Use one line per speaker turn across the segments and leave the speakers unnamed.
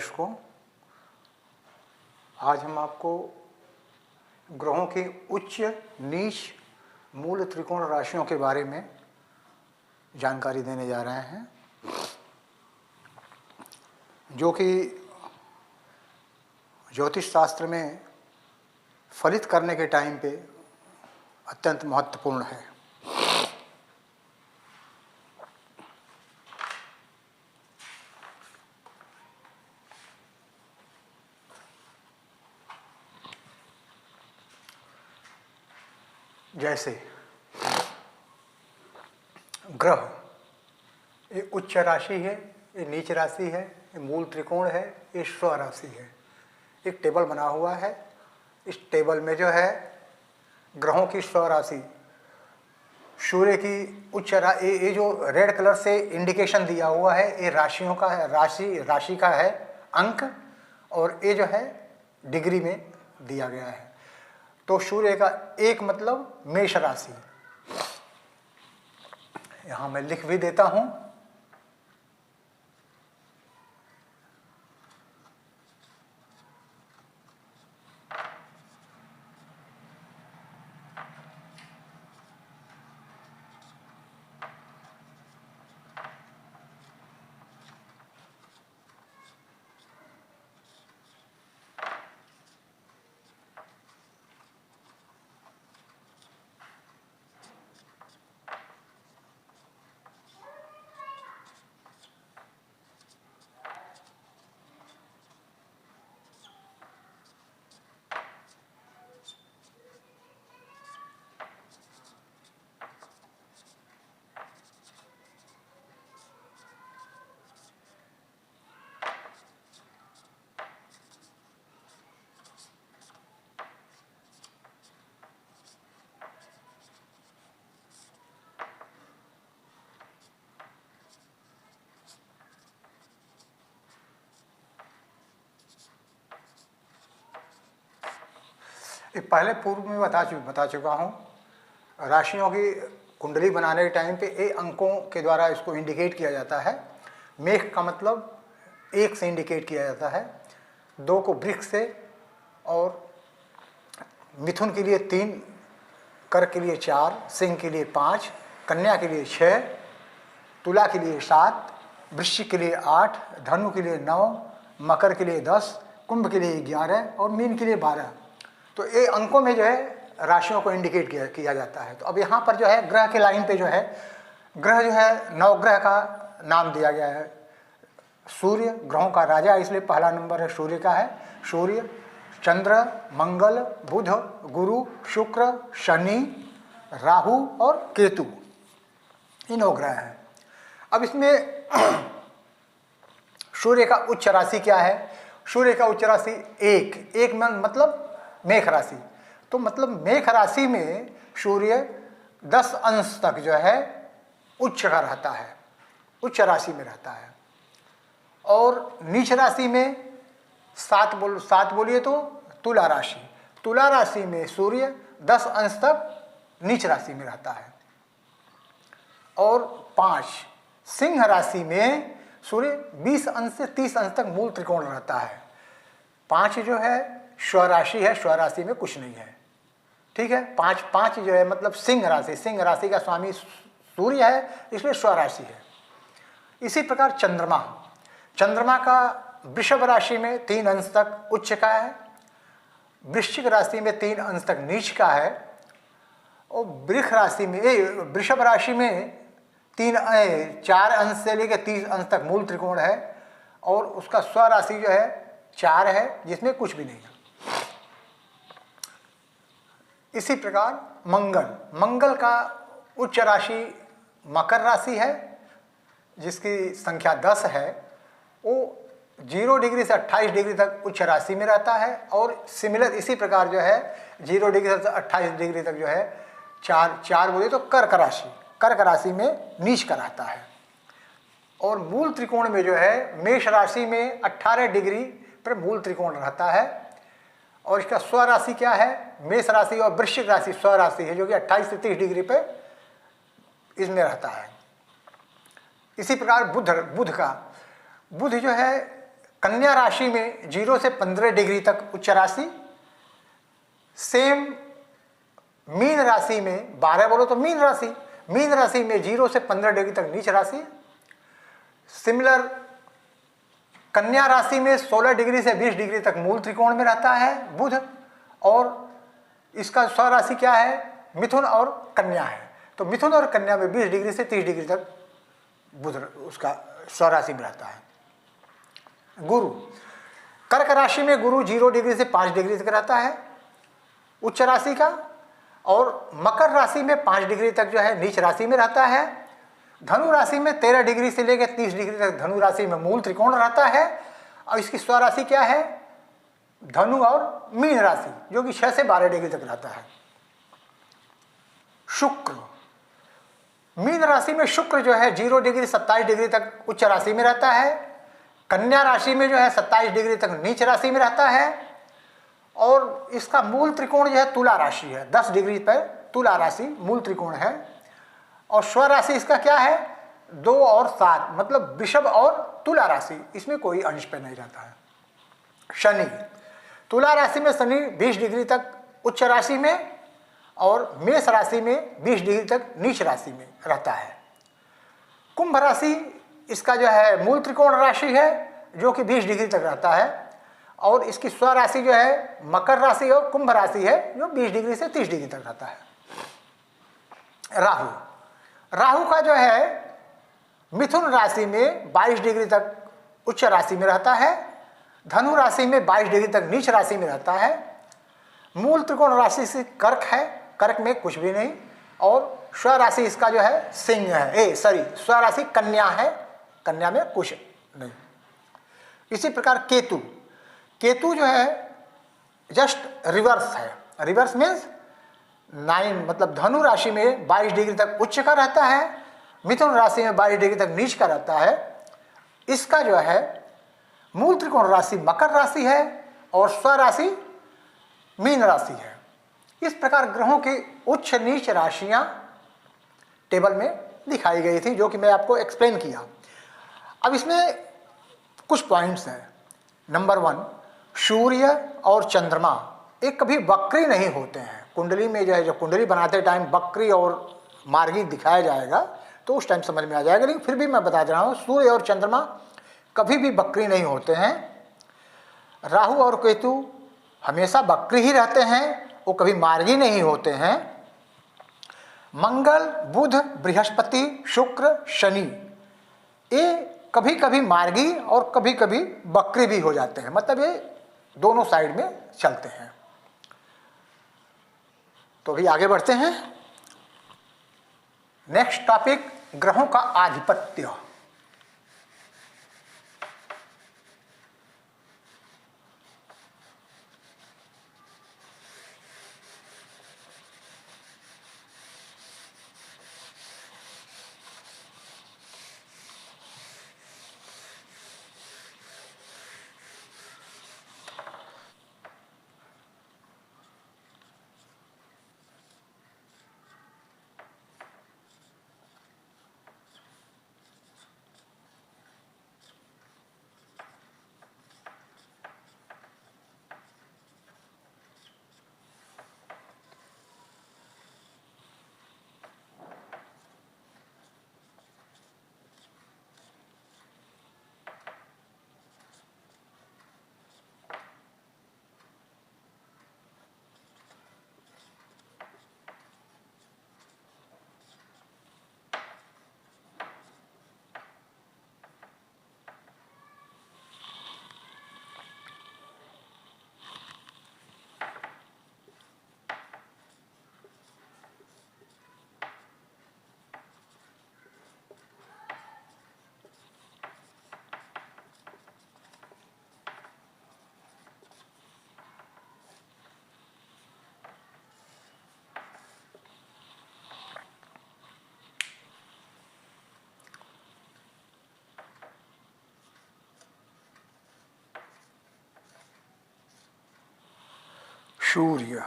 दर्शकों, आज हम आपको ग्रहों की उच्च, नीच, मूल त्रिकोण राशियों के बारे में जानकारी देने जा रहे हैं, जो कि ज्योतिष शास्त्र में फलित करने के टाइम पे अत्यंत महत्वपूर्ण है। जैसे ग्रह, ये उच्च राशि है, ये नीच राशि है, ये मूल त्रिकोण है, ये स्व राशि है। एक टेबल बना हुआ है। इस टेबल में जो है ग्रहों की स्व राशि, सूर्य की उच्च ये जो रेड कलर से इंडिकेशन दिया हुआ है, ये राशियों का है, राशि का है अंक, और ये जो है डिग्री में दिया गया है। तो सूर्य का एक मतलब मेष राशि, यहां मैं लिख भी देता हूं। ये पहले पूर्व में बता चुका हूँ। राशियों की कुंडली बनाने के टाइम पे ए अंकों के द्वारा इसको इंडिकेट किया जाता है। मेष का मतलब 1 से इंडिकेट किया जाता है, 2 को वृक्ष से, और मिथुन के लिए 3, कर्क के लिए 4, सिंह के लिए 5, कन्या के लिए 6, तुला के लिए 7, वृश्चिक के लिए 8, धनु के लिए 9, मकर के लिए 10, कुंभ के लिए 11 और मीन के लिए 12। तो ये अंकों में जो है राशियों को इंडिकेट किया जाता है। तो अब यहाँ पर जो है ग्रह के लाइन पे जो है ग्रह जो है नवग्रह का नाम दिया गया है। सूर्य ग्रहों का राजा, इसलिए पहला नंबर है सूर्य का है। सूर्य, चंद्र, मंगल, बुध, गुरु, शुक्र, शनि, राहु और केतु, ये नवग्रह हैं। अब इसमें सूर्य का उच्च राशि क्या है? सूर्य का उच्च राशि एक मतलब मेष राशि। तो मतलब मेष राशि में सूर्य 10 अंश तक जो है उच्च का रहता है, उच्च राशि में रहता है। और नीच राशि में 7 बोलिए तो तुला राशि, तुला राशि में सूर्य 10 अंश तक नीच राशि में रहता है। और 5 सिंह राशि में सूर्य 20 अंश से 30 अंश तक मूल त्रिकोण रहता है। 5 जो है स्वराशि है, स्वराशि में कुछ नहीं है, ठीक है। 5 जो है मतलब सिंह राशि का स्वामी सूर्य है, इसलिए स्वराशि है। इसी प्रकार चंद्रमा का वृषभ राशि में 3 अंश तक उच्च का है, वृश्चिक राशि में 3 अंश तक नीच का है, और वृषभ राशि में 4 अंश से लेकर 30 अंश तक मूल त्रिकोण है, और उसका स्वराशि जो है 4 है, जिसमें कुछ भी नहीं है। इसी प्रकार मंगल का उच्च राशि मकर राशि है, जिसकी संख्या 10 है। वो 0 डिग्री से 28 डिग्री तक उच्च राशि में रहता है, और सिमिलर इसी प्रकार जो है 0 डिग्री से 28 डिग्री तक जो है 4 बोले तो कर्क राशि में नीच का रहता है। और मूल त्रिकोण में जो है मेष राशि में 18 डिग्री पर मूल त्रिकोण रहता है, और इसका स्वराशि क्या है? मेष राशि और वृश्चिक राशि स्वराशि है, जो कि 28 से 30 डिग्री पे इसमें रहता है। इसी प्रकार बुध जो है कन्या राशि में 0 से 15 डिग्री तक उच्च राशि, सेम मीन राशि में 12 बोलो तो मीन राशि में 0 से 15 डिग्री तक नीच राशि। सिमिलर कन्या राशि में 16 डिग्री से 20 डिग्री तक मूल त्रिकोण में रहता है बुध, और इसका स्वराशि क्या है? मिथुन और कन्या है। तो मिथुन और कन्या में 20 डिग्री से 30 डिग्री तक बुध उसका स्वराशि में रहता है। गुरु, कर्क राशि में गुरु 0 डिग्री से 5 डिग्री तक रहता है उच्च राशि का, और मकर राशि में 5 डिग्री तक जो है नीच राशि में रहता है। धनु राशि में 13 डिग्री से लेकर 30 डिग्री तक धनु राशि में मूल त्रिकोण रहता है, और इसकी स्वराशि क्या है? धनु और मीन राशि, जो कि 6 से 12 डिग्री तक रहता है। शुक्र, मीन राशि में शुक्र जो है 0 डिग्री 27 डिग्री तक उच्च राशि में रहता है। कन्या राशि में जो है 27 डिग्री तक नीच राशि में रहता है, और इसका मूल त्रिकोण जो है तुला राशि है। 10 डिग्री पर तुला राशि मूल त्रिकोण है, और स्वराशि इसका क्या है? 2 और 7, मतलब वृषभ और तुला राशि, इसमें कोई अंश पे नहीं रहता है। शनि, तुला राशि में शनि 20 डिग्री तक उच्च राशि में, और मेष राशि में 20 डिग्री तक नीच राशि में रहता है। कुंभ राशि इसका जो है मूल त्रिकोण राशि है, जो कि 20 डिग्री तक रहता है, और इसकी स्वराशि जो है मकर राशि और कुंभ राशि है, जो 20 डिग्री से 30 डिग्री तक रहता है। राहु, राहु का जो है मिथुन राशि में 22 डिग्री तक उच्च राशि में रहता है, धनु राशि में 22 डिग्री तक नीच राशि में रहता है। मूल त्रिकोण राशि से कर्क है, कर्क में कुछ भी नहीं, और स्वराशि इसका जो है सिंह है, स्वराशि कन्या है, कन्या में कुछ नहीं। इसी प्रकार केतु, केतु जो है जस्ट रिवर्स है। रिवर्स मीन्स 9, मतलब धनु राशि में 22 डिग्री तक उच्च का रहता है, मिथुन राशि में 22 डिग्री तक नीच का रहता है। इसका जो है मूल त्रिकोण राशि मकर राशि है, और स्वराशि मीन राशि है। इस प्रकार ग्रहों की उच्च नीच राशियां टेबल में दिखाई गई थी, जो कि मैं आपको एक्सप्लेन किया। अब इसमें कुछ पॉइंट्स हैं। नंबर 1, सूर्य और चंद्रमा एक कभी वक्री नहीं होते हैं। कुंडली में जो है, जो कुंडली बनाते टाइम वक्री और मार्गी दिखाया जाएगा तो उस टाइम समझ में आ जाएगा, लेकिन फिर भी मैं बता दे रहा हूँ, सूर्य और चंद्रमा कभी भी वक्री नहीं होते हैं। राहु और केतु हमेशा वक्री ही रहते हैं, वो कभी मार्गी नहीं होते हैं। मंगल, बुध, बृहस्पति, शुक्र, शनि ये कभी कभी मार्गी और कभी कभी वक्री भी हो जाते हैं, मतलब ये दोनों साइड में चलते हैं। तो अभी आगे बढ़ते हैं। नेक्स्ट टॉपिक, ग्रहों का आधिपत्य। सूर्य,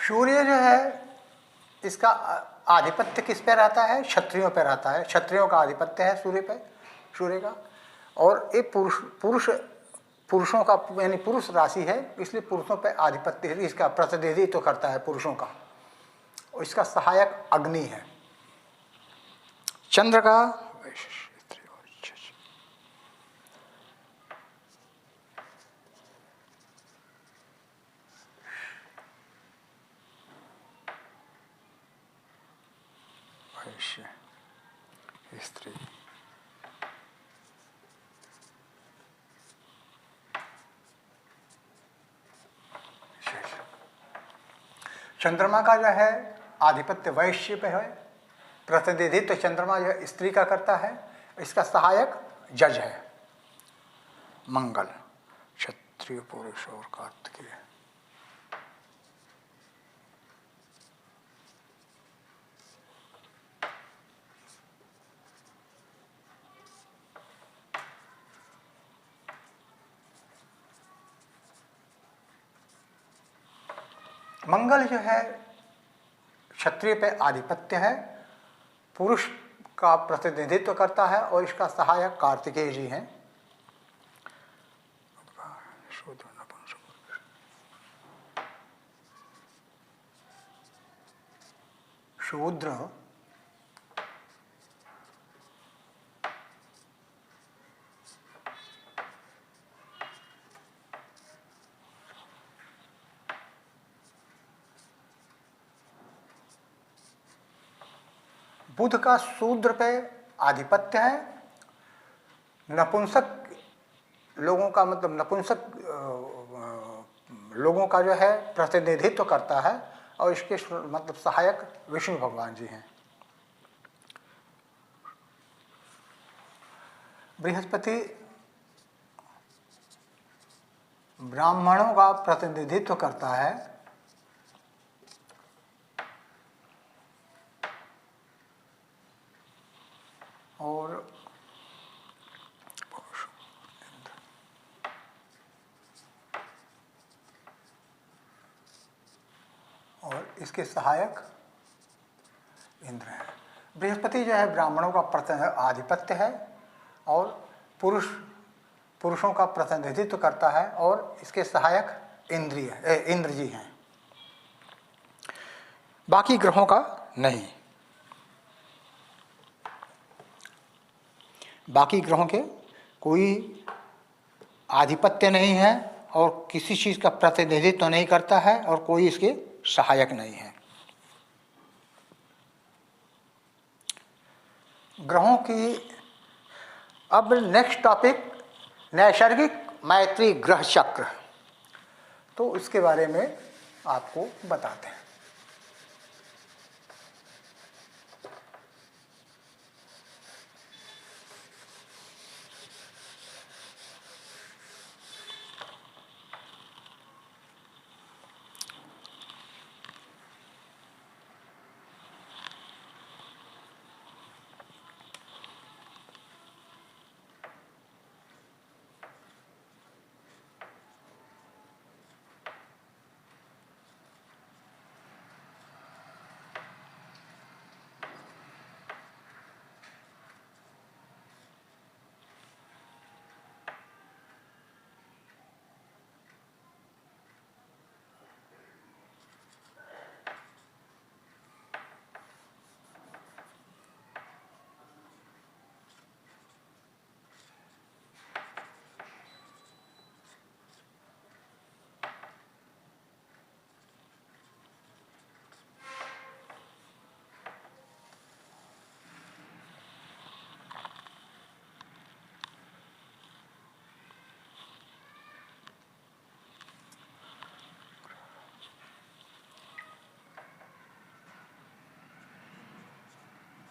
सूर्य जो है इसका आधिपत्य किस पे रहता है? क्षत्रियों पे रहता है। क्षत्रियों का आधिपत्य है सूर्य पे, सूर्य का। और ये पुरुषों का यानी पुरुष राशि है, इसलिए पुरुषों पे आधिपत्य है, इसका प्रतिनिधित्व तो करता है पुरुषों का। और इसका सहायक अग्नि है। चंद्र का वैश्य स्त्री, चंद्रमा का जो है आधिपत्य वैश्य पे है, प्रतिनिधित्व तो चंद्रमा जो है स्त्री का करता है। इसका सहायक जज है मंगल। क्षत्रिय पुरुष और कार्तिकेय। मंगल जो है क्षत्रिय पे आधिपत्य है, पुरुष का प्रतिनिधित्व करता है और इसका सहायक कार्तिकेय जी हैं। शूद्र बुध का शूद्र पे आधिपत्य है। नपुंसक लोगों का मतलब नपुंसक लोगों का जो है प्रतिनिधित्व करता है और इसके मतलब सहायक विष्णु भगवान जी हैं। बृहस्पति ब्राह्मणों का प्रतिनिधित्व करता है और इसके सहायक इंद्र है। बृहस्पति जो है ब्राह्मणों का आधिपत्य है और पुरुषों का प्रतिनिधित्व करता है और इसके सहायक इंद्र जी हैं, बाकी ग्रहों का नहीं। बाकी ग्रहों के कोई आधिपत्य नहीं है और किसी चीज़ का प्रतिनिधित्व तो नहीं करता है और कोई इसके सहायक नहीं है। ग्रहों की अब नेक्स्ट टॉपिक नैसर्गिक मैत्री ग्रह चक्र, तो इसके बारे में आपको बताते हैं।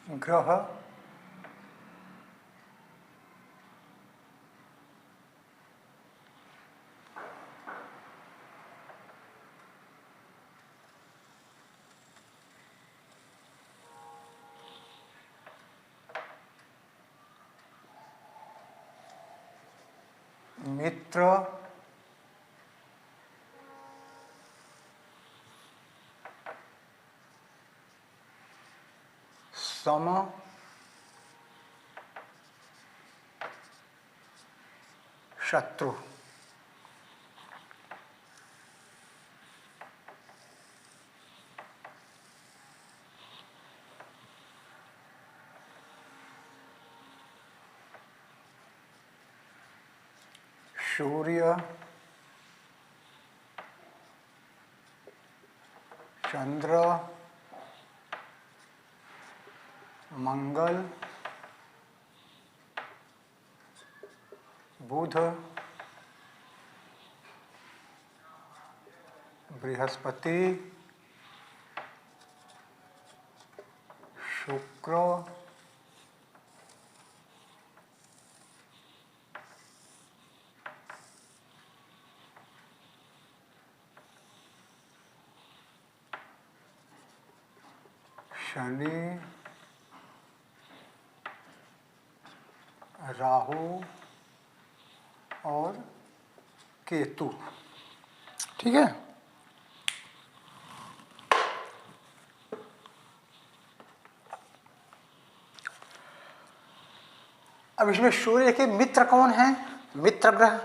ग्रह मित्र सम शत्रु। सूर्य चंद्र मंगल बुध बृहस्पति शुक्र शनि राहु और केतु। ठीक है। अब इसमें सूर्य के मित्र कौन हैं? मित्र ग्रह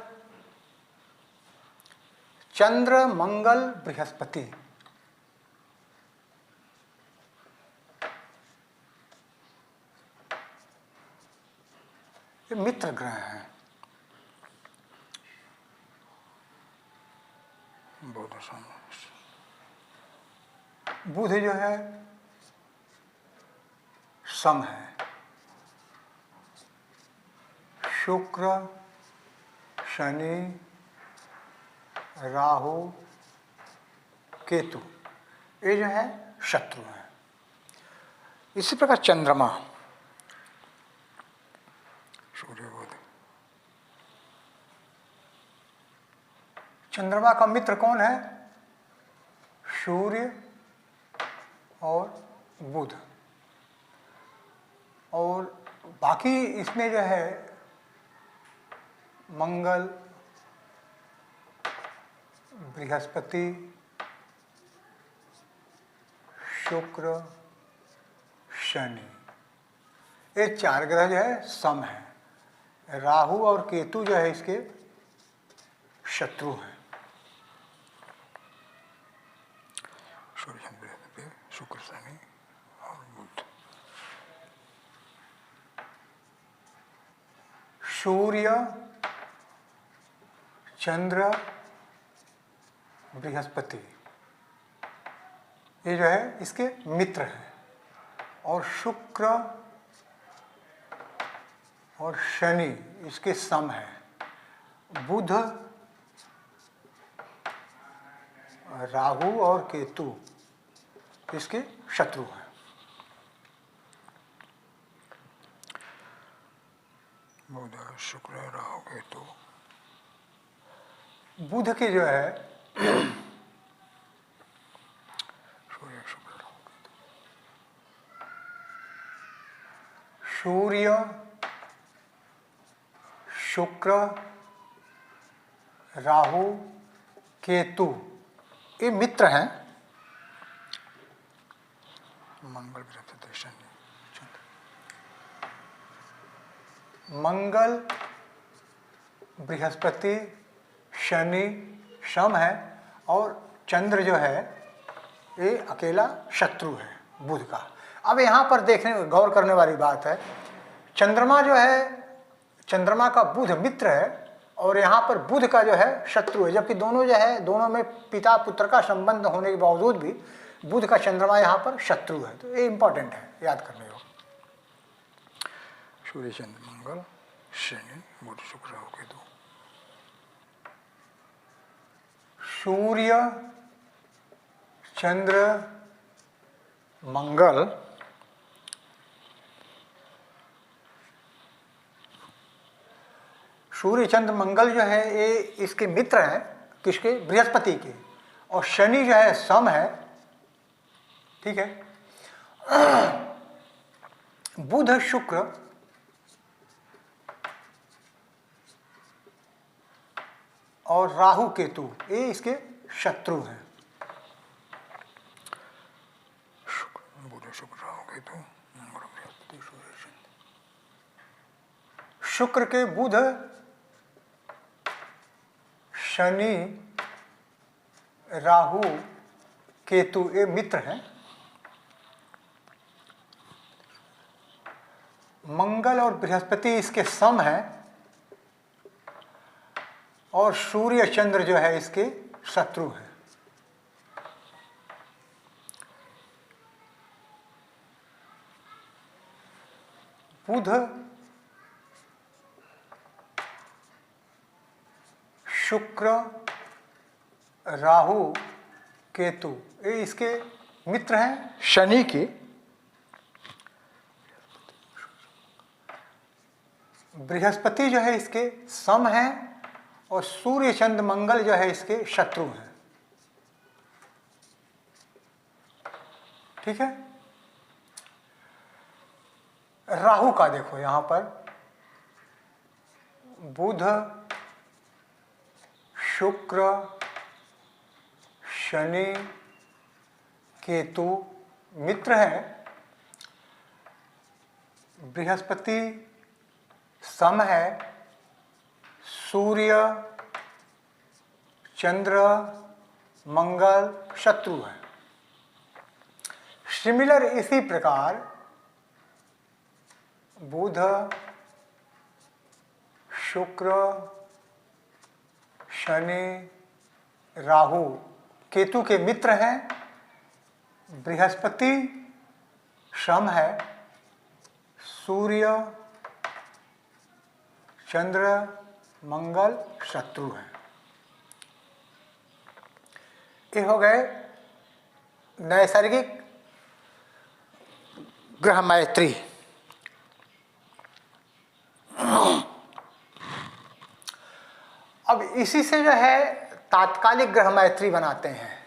चंद्र मंगल बृहस्पति। ये मित्र ग्रह हैं। बुध जो है सम है, शुक्र शनि राहु केतु ये जो है शत्रु हैं। इसी प्रकार चंद्रमा सूर्य बुध। चंद्रमा का मित्र कौन है? सूर्य और बुध। और बाकी इसमें जो है मंगल बृहस्पति शुक्र शनि ये चार ग्रह जो है सम है। राहु और केतु जो है इसके शत्रु हैं। सूर्य बृहस्पति शुक्र शनि और बुध। सूर्य चंद्र बृहस्पति ये जो है इसके मित्र हैं। और शुक्र और शनि इसके सम है। बुध राहु और केतु इसके शत्रु हैं। बुध शुक्र राहु केतु। बुध के जो है सूर्य शुक्र राहु केतु। सूर्य शुक्र राहु केतु ये मित्र हैं। मंगल बृहस्पति शनि मंगल बृहस्पति शनि सम है और चंद्र जो है ये अकेला शत्रु है बुध का। अब यहाँ पर देखने गौर करने वाली बात है, चंद्रमा जो है चंद्रमा का बुध मित्र है और यहाँ पर बुध का जो है शत्रु है, जबकि दोनों जो है दोनों में पिता पुत्र का संबंध होने के बावजूद भी बुध का चंद्रमा यहाँ पर शत्रु है। तो ये इंपॉर्टेंट है, याद करने को। सूर्य चंद्र मंगल शनि बुध शुक्र राहु केतु। सूर्य चंद्र मंगल सूर्य चंद्र मंगल जो है ये इसके मित्र हैं, किसके? बृहस्पति के। और शनि जो है सम है। ठीक है। बुध शुक्र और राहु केतु ये इसके शत्रु हैं। बुध शुक्र राहु केतु शुक्र के बुध शनि राहु केतु ये मित्र हैं। मंगल और बृहस्पति इसके सम हैं और सूर्य चंद्र जो है इसके शत्रु हैं। बुध शुक्र राहु केतु ये इसके मित्र हैं। शनि के बृहस्पति जो है इसके सम हैं और सूर्य चंद्र मंगल जो है इसके शत्रु हैं। ठीक है। राहु का देखो यहां पर बुध शुक्र शनि केतु मित्र हैं। बृहस्पति सम है, सूर्य चंद्र मंगल शत्रु है। सिमिलर इसी प्रकार बुध शुक्र शनि राहु केतु के मित्र हैं। बृहस्पति सम है, सूर्य चंद्र मंगल शत्रु है। ये हो गए नैसर्गिक ग्रह मैत्री। अब इसी से जो है तात्कालिक ग्रह मैत्री बनाते हैं।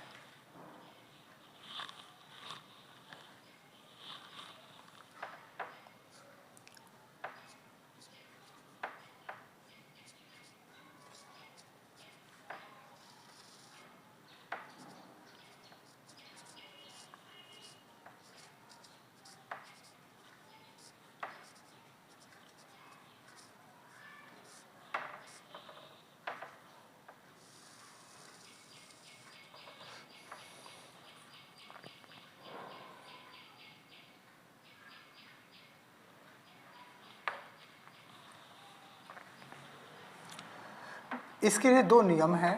इसके लिए दो नियम हैं।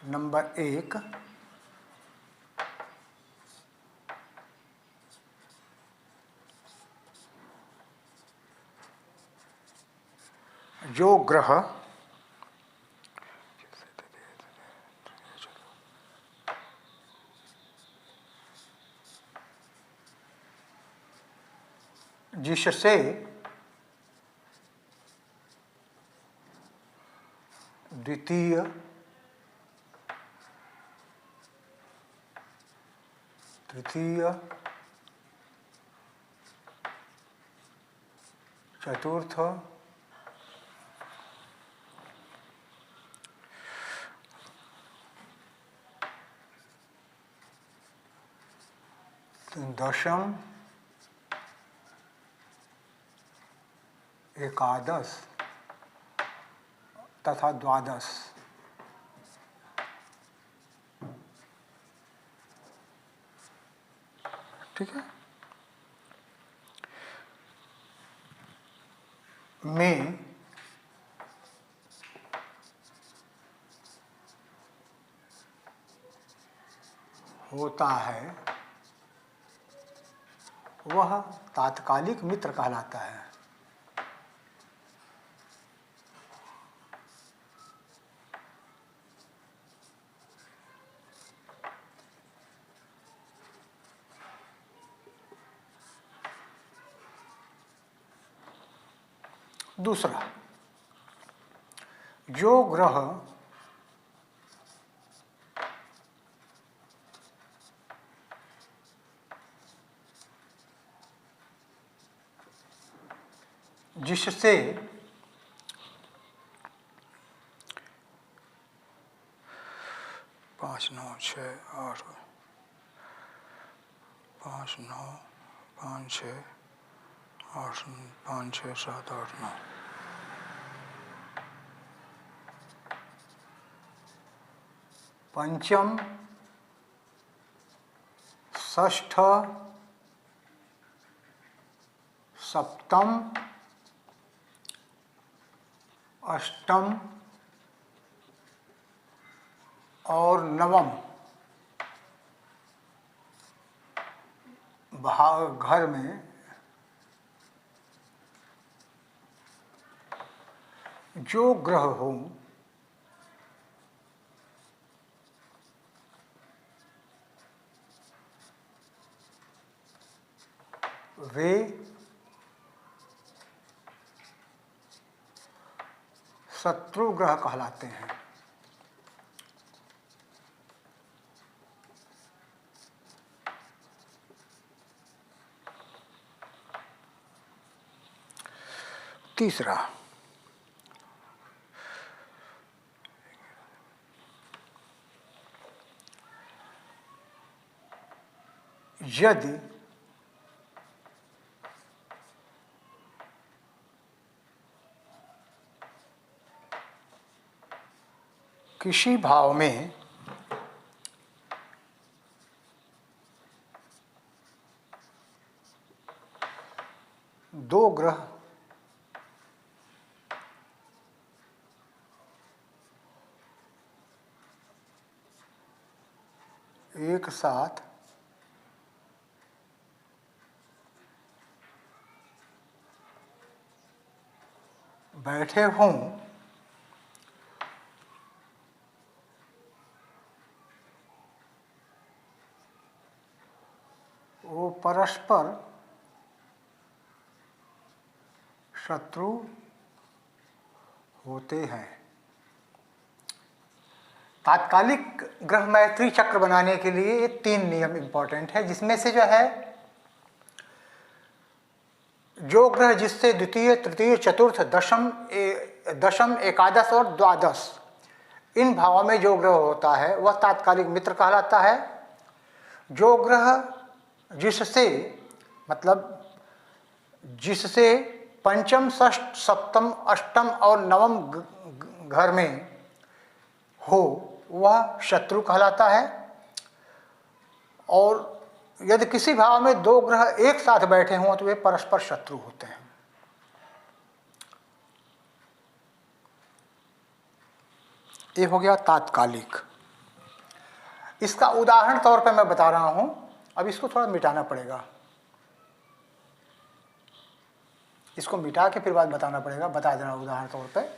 नंबर 1, जो ग्रह जिससे द्वितीय तृतीय चतुर्थ दशम एकादश तथा द्वादश ठीक है में होता है वह तात्कालिक मित्र कहलाता है। दूसरा, जो ग्रह जिससे 5 9 6 8 5 9 5 6 8 5 6 7 8 9 पंचम, षष्ठ, सप्तम, अष्टम और नवम भाव घर में जो ग्रह हो वे शत्रु ग्रह कहलाते हैं। तीसरा, यदि किसी भाव में दो ग्रह एक साथ बैठे हों वो परस्पर शत्रु होते हैं। तात्कालिक ग्रह मैत्री चक्र बनाने के लिए ये 3 नियम इंपॉर्टेंट है, जिसमें से जो है जो ग्रह जिससे द्वितीय, तृतीय, चतुर्थ, दशम, एकादश और द्वादश इन भावों में जो ग्रह होता है वह तात्कालिक मित्र कहलाता है। जो ग्रह जिससे मतलब जिससे पंचम, षष्ठ, सप्तम, अष्टम और नवम घर में हो वह शत्रु कहलाता है। और यदि किसी भाव में दो ग्रह एक साथ बैठे हों तो वे परस्पर शत्रु होते हैं। ये हो गया तात्कालिक। इसका उदाहरण तौर पर मैं बता रहा हूं, अब इसको थोड़ा मिटाना पड़ेगा, इसको मिटा के फिर बाद बताना पड़ेगा, बता देना उदाहरण तौर पे।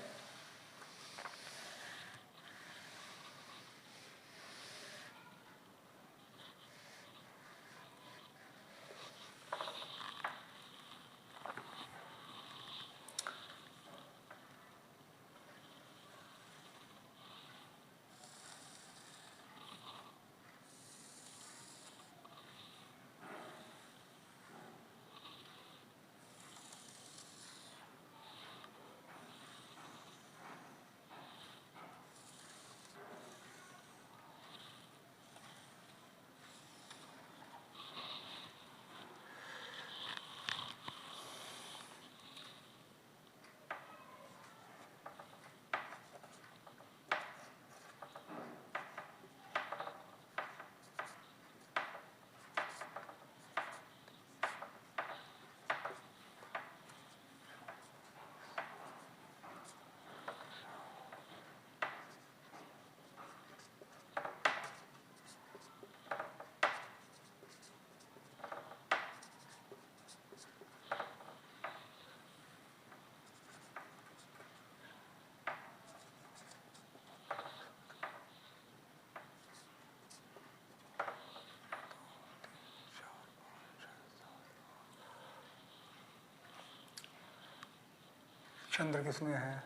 चंद्र किसमें है?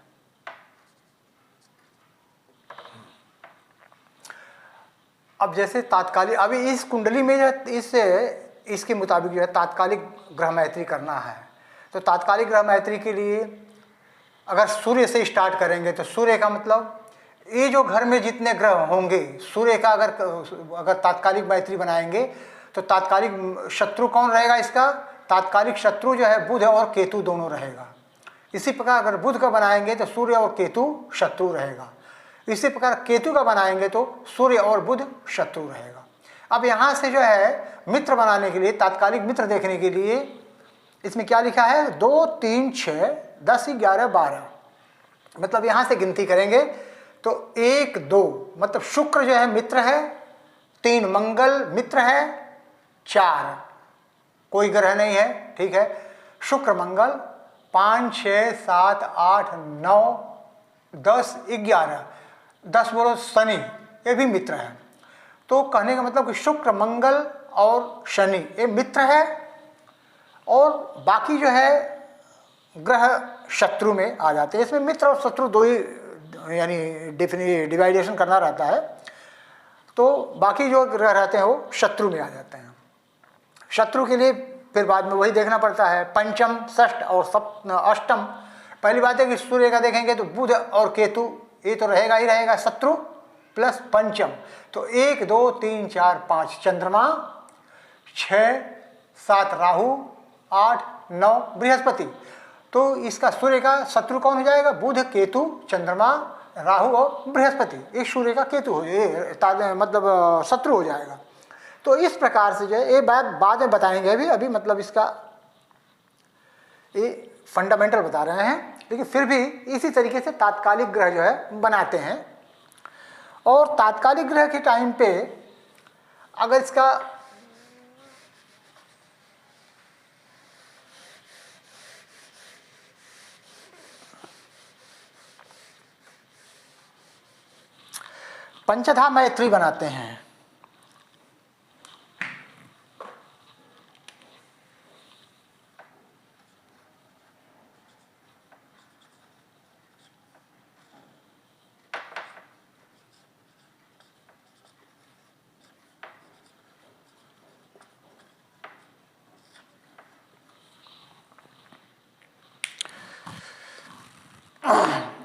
अब जैसे तात्कालिक, अभी इस कुंडली में जो इसके मुताबिक जो है तात्कालिक ग्रह मैत्री करना है, तो तात्कालिक ग्रह मैत्री के लिए अगर सूर्य से स्टार्ट करेंगे तो सूर्य का मतलब ये जो घर में जितने ग्रह होंगे सूर्य का अगर तात्कालिक मैत्री बनाएंगे तो तात्कालिक शत्रु कौन रहेगा? इसका तात्कालिक शत्रु जो है बुध और केतु दोनों रहेगा। इसी प्रकार अगर बुध का बनाएंगे तो सूर्य और केतु शत्रु रहेगा। इसी प्रकार केतु का बनाएंगे तो सूर्य और बुध शत्रु रहेगा। अब यहाँ से जो है मित्र बनाने के लिए, तात्कालिक मित्र देखने के लिए इसमें क्या लिखा है, 2 3 6 10 11 12, मतलब यहाँ से गिनती करेंगे तो 1 2 मतलब शुक्र जो है मित्र है, 3 मंगल मित्र है, 4 कोई ग्रह नहीं है, ठीक है, शुक्र मंगल, 5 6 7 8 9 10 11, 10 बोलो शनि, ये भी मित्र है। तो कहने का मतलब कि शुक्र मंगल और शनि ये मित्र है, और बाकी जो है ग्रह शत्रु में आ जाते हैं। इसमें मित्र और शत्रु दो ही यानी डिवाइडेशन करना रहता है, तो बाकी जो ग्रह रहते हैं वो शत्रु में आ जाते हैं। शत्रु के लिए फिर बाद में वही देखना पड़ता है, पंचम षष्ठ और अष्टम। पहली बात है कि सूर्य का देखेंगे तो बुध और केतु ये तो रहेगा ही रहेगा, शत्रु प्लस पंचम, तो 1 2 3 4 5 चंद्रमा, 6 7 राहु, 8 9 बृहस्पति। तो इसका सूर्य का शत्रु कौन हो जाएगा, बुध केतु चंद्रमा राहु और बृहस्पति, ये सूर्य का केतु हो, ये मतलब शत्रु हो जाएगा। तो इस प्रकार से जो है ये बात बाद में बताएंगे, अभी मतलब इसका ये फंडामेंटल बता रहे हैं, लेकिन फिर भी इसी तरीके से तात्कालिक ग्रह जो है बनाते हैं। और तात्कालिक ग्रह के टाइम पे अगर इसका पंचधा मैत्री बनाते हैं,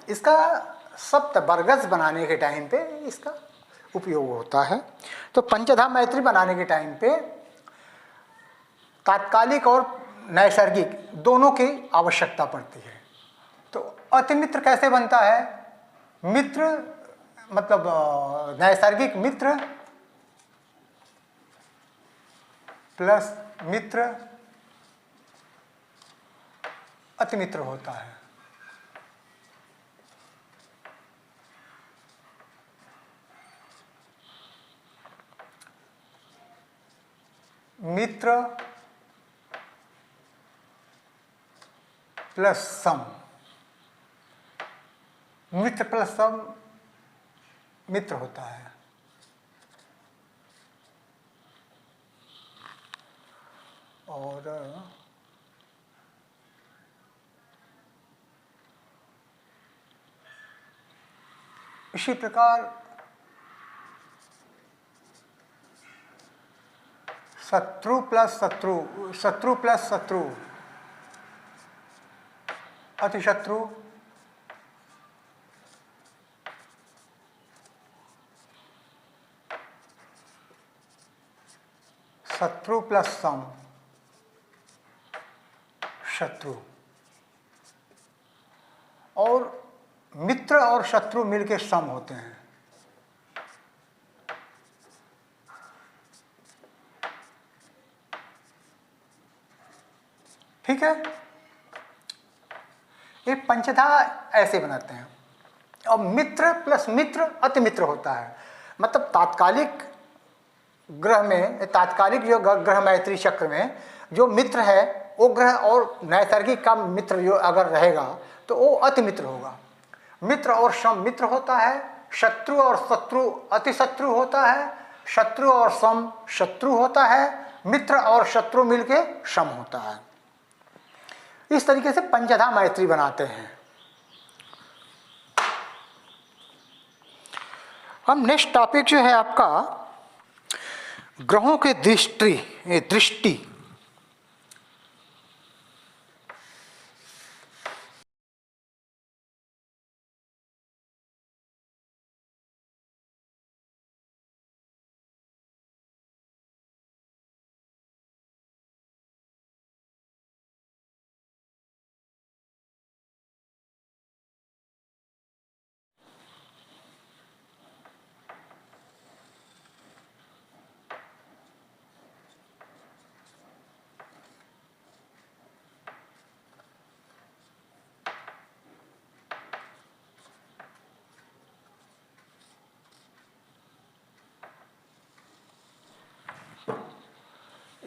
इसका सप्तबर्गज बनाने के टाइम पे इसका उपयोग होता है। तो पंचधा मैत्री बनाने के टाइम पे तात्कालिक और नैसर्गिक दोनों की आवश्यकता पड़ती है। तो अतिमित्र कैसे बनता है, मित्र मतलब नैसर्गिक मित्र प्लस मित्र अतिमित्र होता है। मित्र प्लस सम, मित्र प्लस सम मित्र होता है। और इसी प्रकार शत्रु प्लस शत्रु, शत्रु प्लस शत्रु अतिशत्रु, शत्रु प्लस सम शत्रु, और मित्र और शत्रु मिलके सम होते हैं। ठीक है, ये पंचधा ऐसे बनाते हैं। और मित्र प्लस मित्र अतिमित्र होता है, मतलब तात्कालिक ग्रह में, तात्कालिक जो ग्रह मैत्री चक्र में जो मित्र है वो ग्रह और नैसर्गिक का मित्र जो अगर रहेगा तो वो अतिमित्र होगा। मित्र और सम मित्र होता है, शत्रु और शत्रु अतिशत्रु होता है, शत्रु और सम शत्रु होता है, मित्र और शत्रु मिलके सम होता है। इस तरीके से पंचधा मैत्री बनाते हैं। हम नेक्स्ट टॉपिक जो है आपका ग्रहों के दृष्टि।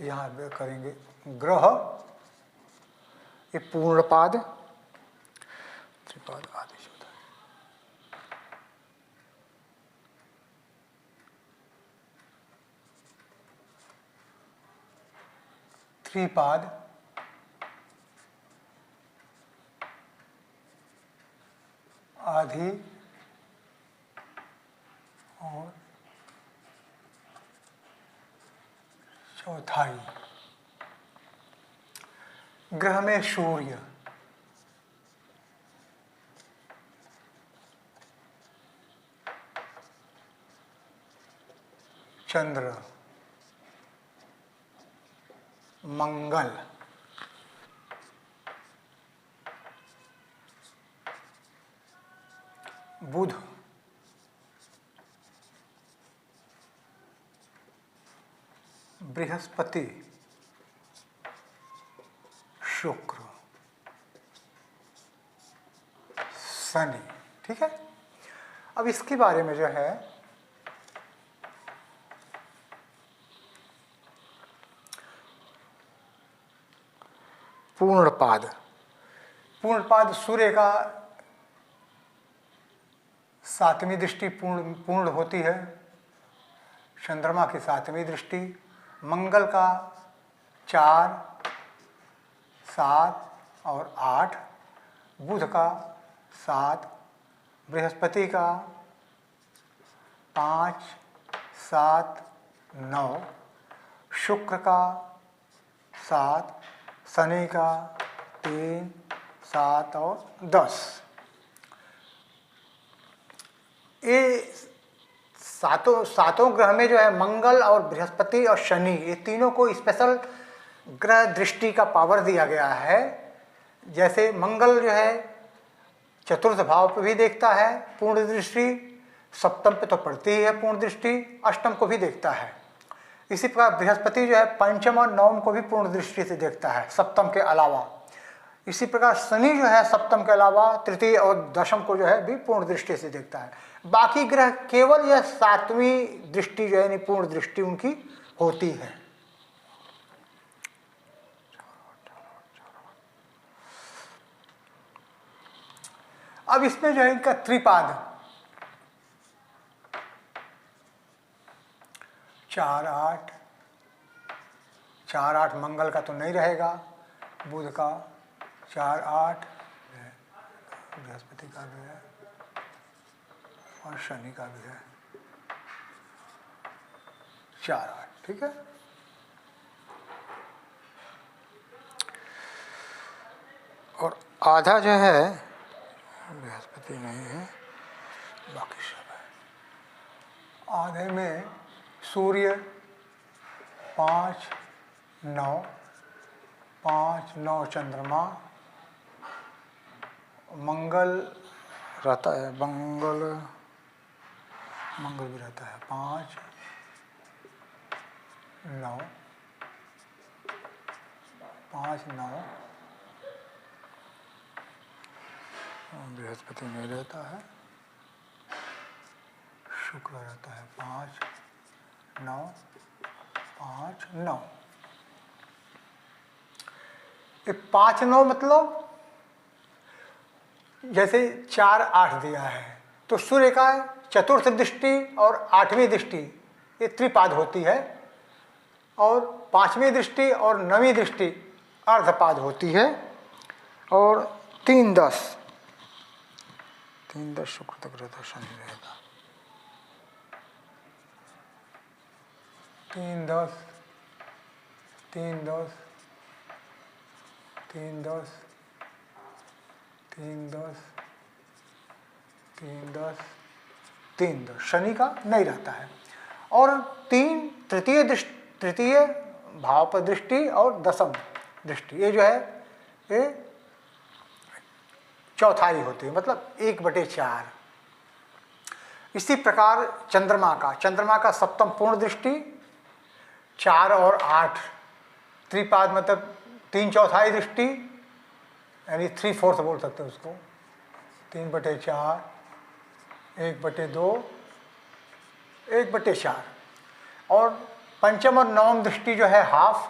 यहाँ पे करेंगे ग्रह, ये पूर्णपाद, त्रिपाद आदेश होता है। त्रिपाद आधी और चौथाई। ग्रह में सूर्य, चंद्र, मंगल, बुध, बृहस्पति, शुक्र, शनि। ठीक है। अब इसके बारे में जो है पूर्णपाद, पूर्णपाद सूर्य का 7वीं दृष्टि पूर्ण होती है, चंद्रमा की 7वीं दृष्टि, मंगल का 4, 7 और 8, बुध का 7, बृहस्पति का 5, 7, 9, शुक्र का 7, शनि का 3, 7 और 10। ये सातों ग्रह में जो है मंगल और बृहस्पति और शनि, ये तीनों को स्पेशल ग्रह दृष्टि का पावर दिया गया है। जैसे मंगल जो है चतुर्थ भाव पे भी देखता है पूर्ण दृष्टि, सप्तम पे तो पड़ती ही है पूर्ण दृष्टि, अष्टम को भी देखता है। इसी प्रकार बृहस्पति जो है पंचम और नवम को भी पूर्ण दृष्टि से देखता है सप्तम के अलावा। इसी प्रकार शनि जो है सप्तम के अलावा तृतीय और दशम को जो है भी पूर्ण दृष्टि से देखता है। बाकी ग्रह केवल यह 7वीं दृष्टि जो है पूर्ण दृष्टि उनकी होती है। अब इसमें जो है इनका त्रिपाद 4, 8, 4, 8 मंगल का तो नहीं रहेगा, बुध का 4, 8, बृहस्पति का भी है और शनि का भी है 4, 8। ठीक है। और आधा जो है बृहस्पति नहीं है, बाकी सब है। आधे में सूर्य 5, 9, 5, 9 चंद्रमा, मंगल रहता है, मंगल भी रहता है 5, 9, 5, 9, बृहस्पति नहीं रहता है, शुक्र रहता है 5, 9, 5, 9। ये 5, 9 मतलब जैसे 4, 8 दिया है तो सूर्य का चतुर्थ दृष्टि और 8वीं दृष्टि ये त्रिपाद होती है, और 5वीं दृष्टि और 9वीं दृष्टि अर्धपाद होती है, और 3, 10 शुक्र तक रहता, शनि रहेगा 3, 10, 3, 10, 3, 10, 3, 10, 3, 10, 3, 10 शनि का नहीं रहता है। और 3 तृतीय भाव पर दृष्टि और दशम दृष्टि ये जो है ये चौथाई होती है, मतलब 1/4। इसी प्रकार चंद्रमा का सप्तम पूर्ण दृष्टि 4 और 8 त्रिपाद, मतलब 3/4 दृष्टि, यानी 3/4 बोल सकते हैं उसको, 3/4, 1/2, 1/4। और पंचम और नवम दृष्टि जो है हाफ,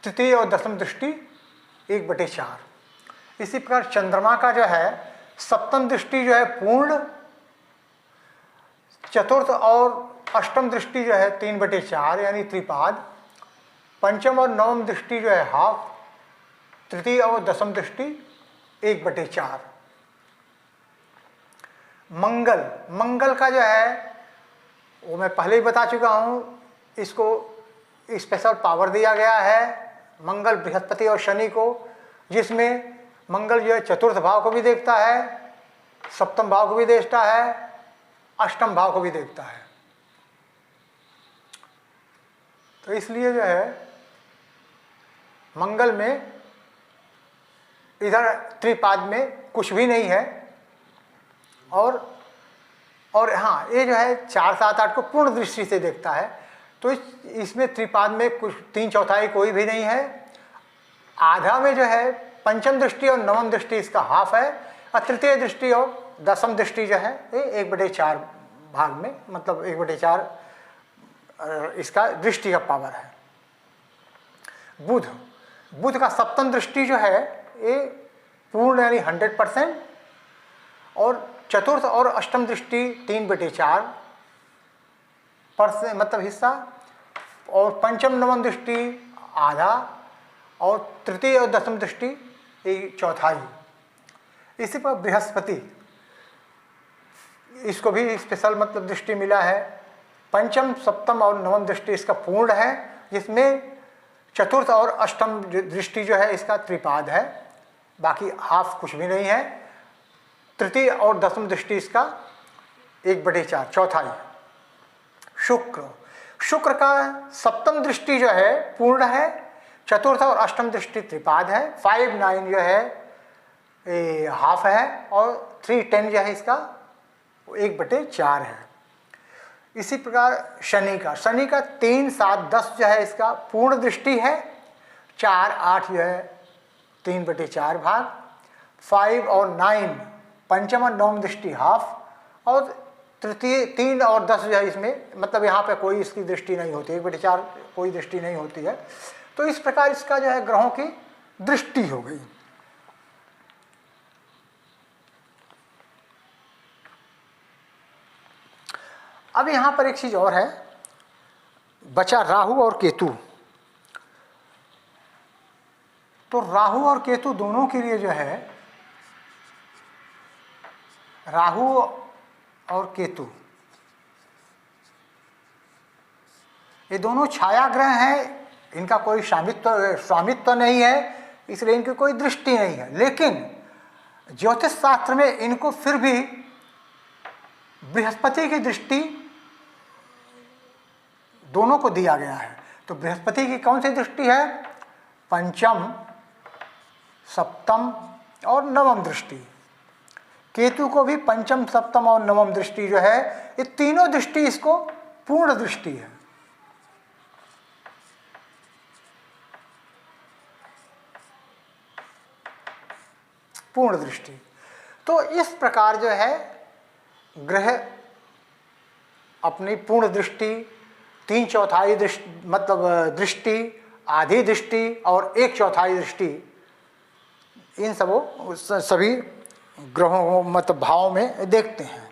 तृतीय और दसम दृष्टि 1/4। इसी प्रकार चंद्रमा का जो है सप्तम दृष्टि जो है पूर्ण, चतुर्थ और अष्टम दृष्टि जो है 3/4 यानी त्रिपाद, पंचम और नवम दृष्टि जो है हाफ, तृतीय और दसम दृष्टि 1/4। मंगल, मंगल का जो है वो मैं पहले ही बता चुका हूँ, इसको स्पेशल पावर दिया गया है मंगल, बृहस्पति और शनि को, जिसमें मंगल जो है चतुर्थ भाव को भी देखता है, सप्तम भाव को भी देखता है, अष्टम भाव को भी देखता है। तो इसलिए जो है मंगल में इधर त्रिपाद में कुछ भी नहीं है। और हाँ, ये जो है 4, 7, 8 को पूर्ण दृष्टि से देखता है, तो इसमें त्रिपाद में कुछ 3/4 कोई भी नहीं है। आधा में जो है पंचम दृष्टि और नवम दृष्टि इसका हाफ है, और तृतीय दृष्टि और दसम दृष्टि जो है ये 1/4 भाग में, मतलब 1/4 इसका दृष्टि का पावर है। बुध, बुध का सप्तम दृष्टि जो है ये पूर्ण यानी 100%, और चतुर्थ और अष्टम दृष्टि 3/4% मतलब हिस्सा, और पंचम नवम दृष्टि आधा, और तृतीय और दसम दृष्टि 1/4। इसी पर बृहस्पति, इसको भी स्पेशल मतलब दृष्टि मिला है। पंचम, सप्तम और नवम दृष्टि इसका पूर्ण है, जिसमें चतुर्थ और अष्टम दृष्टि जो है इसका त्रिपाद है, बाकी हाफ कुछ भी नहीं है। तृतीय और दसम दृष्टि इसका 1/4 चौथाई। शुक्र, शुक्र का सप्तम दृष्टि जो है पूर्ण है, चतुर्थ और अष्टम दृष्टि त्रिपाद है, 5, 9 जो है ये हाफ है, और 3, 10 जो है इसका 1/4 है। इसी प्रकार शनि का, शनि का 3, 7, 10 जो है इसका पूर्ण दृष्टि है, 4, 8 जो है 3/4 भाग, 5 और 9 पंचम और नवम दृष्टि हाफ, और तृतीय 3 और 10 जो है इसमें मतलब यहाँ पे कोई इसकी दृष्टि नहीं होती, 1/4 कोई दृष्टि नहीं होती है। तो इस प्रकार इसका जो है ग्रहों की दृष्टि हो गई। अब यहाँ पर एक चीज और है, बचा राहु और केतु। तो राहु और केतु दोनों के लिए जो है, राहु और केतु ये दोनों छाया ग्रह हैं, इनका कोई स्वामित्व नहीं है, इसलिए इनकी कोई दृष्टि नहीं है। लेकिन ज्योतिष शास्त्र में इनको फिर भी बृहस्पति की दृष्टि दोनों को दिया गया है। तो बृहस्पति की कौन सी दृष्टि है? पंचम, सप्तम और नवम दृष्टि। केतु को भी पंचम, सप्तम और नवम दृष्टि जो है, ये तीनों दृष्टि इसको पूर्ण दृष्टि है। पूर्ण दृष्टि। तो इस प्रकार जो है ग्रह अपनी पूर्ण दृष्टि, 3/4 दृष्टि मतलब दृष्टि, आधी दृष्टि और 1/4 दृष्टि, इन सबों सभी ग्रहों मतलब भावों में देखते हैं।